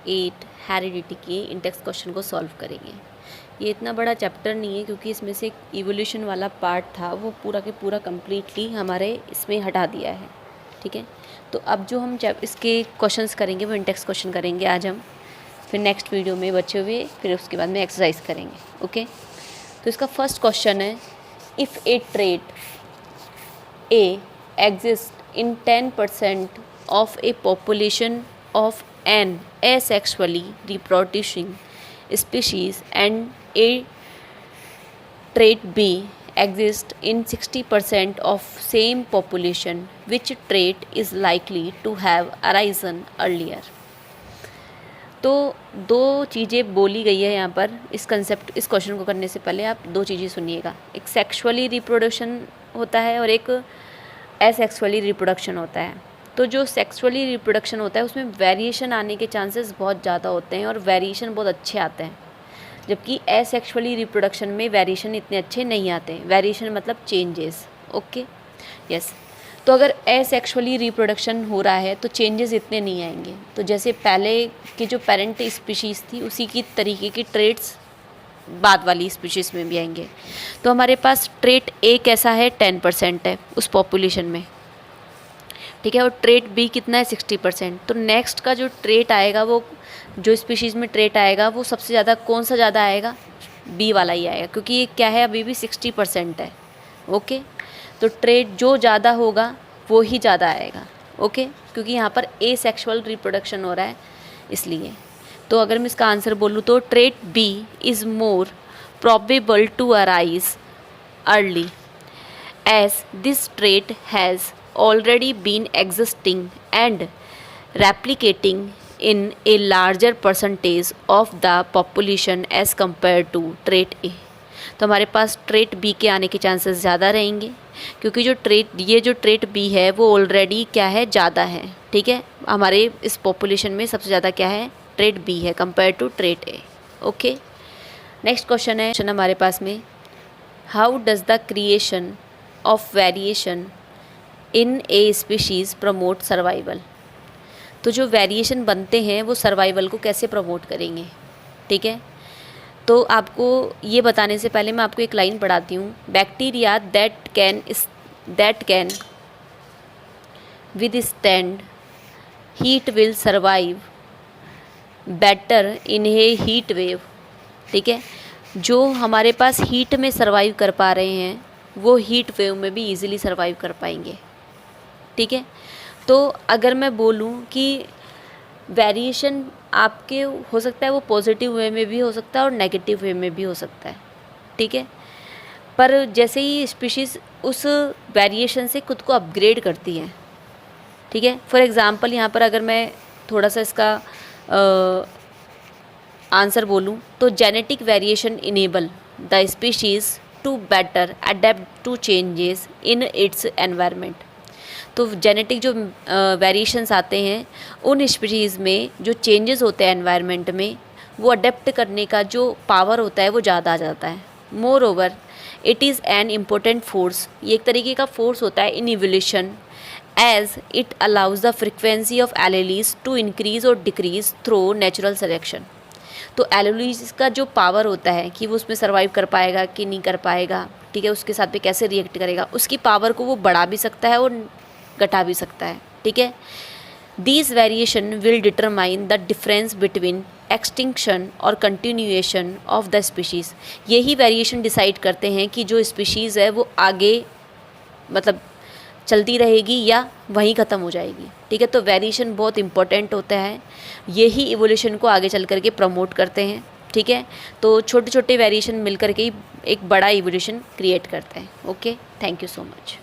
8 heredity के index question को solve करेंगे। ये इतना बड़ा चैप्टर नहीं है क्योंकि इसमें से एक इवोल्यूशन वाला पार्ट था वो पूरा के पूरा कम्प्लीटली हमारे इसमें हटा दिया है, ठीक है। तो अब जो हम इसके क्वेश्चंस करेंगे वो इंडेक्स क्वेश्चन करेंगे आज हम, फिर नेक्स्ट वीडियो में बचे हुए फिर उसके बाद में एक्सरसाइज करेंगे, ओके। तो इसका फर्स्ट क्वेश्चन है, if a trait A exist in 10% of a population of an asexually reproducing species and a trait B exists in 60% of same population, which trait is likely to have arisen earlier? तो दो चीज़ें बोली गई है यहाँ पर इस question को करने से पहले आप दो चीज़ें सुनिएगा। एक सेक्सुअली रिप्रोडक्शन होता है और एक एसेक्सुअली रिप्रोडक्शन होता है। तो जो सेक्सुअली रिप्रोडक्शन होता है उसमें वेरिएशन आने के चांसेस बहुत ज़्यादा होते हैं और वेरिएशन बहुत अच्छे आते हैं, जबकि एसेक्सुअली रिप्रोडक्शन में वेरिएशन इतने अच्छे नहीं आते हैं। वेरिएशन मतलब चेंजेस, ओके, यस। तो अगर एसेक्सुअली रिप्रोडक्शन हो रहा है तो चेंजेस इतने नहीं आएंगे। तो जैसे पहले की जो पेरेंट स्पीशीज़ थी उसी की तरीके की ट्रेट्स बाद वाली स्पीशीज़ में भी आएंगे। तो हमारे पास ट्रेट ए कैसा है, 10% है उस पॉपुलेशन में, ठीक है, और ट्रेट बी कितना है, 60%। तो नेक्स्ट का जो ट्रेट आएगा वो जो स्पीशीज़ में ट्रेट आएगा वो सबसे ज़्यादा कौन सा ज़्यादा आएगा, बी वाला ही आएगा, क्योंकि ये क्या है अभी भी 60% है, ओके। तो ट्रेट जो ज़्यादा होगा वो ही ज़्यादा आएगा, ओके, क्योंकि यहाँ पर ए सेक्शुअल रिप्रोडक्शन हो रहा है इसलिए। तो अगर मैं इसका आंसर बोलूँ तो trait B is more probable to arise early as this trait has already been existing and replicating in a larger percentage of the population as compared to trait A। तो हमारे पास ट्रेट बी के आने के chances ज़्यादा रहेंगे क्योंकि जो trait B है वो ऑलरेडी क्या है, ज़्यादा है, ठीक है। हमारे इस पॉपुलेशन में सबसे ज़्यादा क्या है, ट्रेट बी है compare to trait A, okay. Next question है हमारे पास में, how does the creation of variation in a species promote survival? तो जो वेरिएशन बनते हैं वो सर्वाइवल को कैसे प्रमोट करेंगे, ठीक है। तो आपको ये बताने से पहले मैं आपको एक लाइन पढ़ाती हूँ। Bacteria that can withstand heat will survive better in A heat wave, ठीक है। जो हमारे पास हीट में सर्वाइव कर पा रहे हैं वो हीट वेव में भी इजीली सर्वाइव कर पाएंगे, ठीक है। तो अगर मैं बोलूँ कि वेरिएशन आपके हो सकता है वो पॉजिटिव वे में भी हो सकता है और नेगेटिव वे में भी हो सकता है, ठीक है। पर जैसे ही स्पीशीज़ उस वेरिएशन से खुद को अपग्रेड करती है, ठीक है। फॉर एग्ज़ाम्पल यहाँ पर अगर मैं थोड़ा सा इसका आंसर बोलूँ तो genetic variation enable the species to better adapt to changes in its environment. तो जेनेटिक जो वेरिएशंस आते हैं उन स्पीशीज़ में जो चेंजेस होते हैं एनवायरनमेंट में वो अडेप्ट करने का जो पावर होता है वो ज़्यादा आ जाता है। Moreover it is an important force, ये एक तरीके का फोर्स होता है in evolution as it allows the frequency of alleles to increase और डिक्रीज थ्रू नेचुरल सिलेक्शन। तो एलेलीज का जो पावर होता है कि वो उसमें सर्वाइव कर पाएगा कि नहीं कर पाएगा, ठीक है, उसके साथ पे कैसे रिएक्ट करेगा, उसकी पावर को वो बढ़ा भी सकता है और घटा भी सकता है, ठीक है। These variation will determine the difference between extinction और कंटिन्यूएशन ऑफ द स्पीशीज़। यही वेरिएशन डिसाइड करते हैं कि जो स्पीशीज़ है वो आगे मतलब चलती रहेगी या वहीं ख़त्म हो जाएगी, ठीक है। तो वेरिएशन बहुत इंपॉर्टेंट होता है, यही इवोल्यूशन को आगे चल करके प्रमोट करते हैं, ठीक है। तो छोटे छोटे वेरिएशन मिल करके ही एक बड़ा इवोल्यूशन क्रिएट करते हैं, okay. Thank you so much.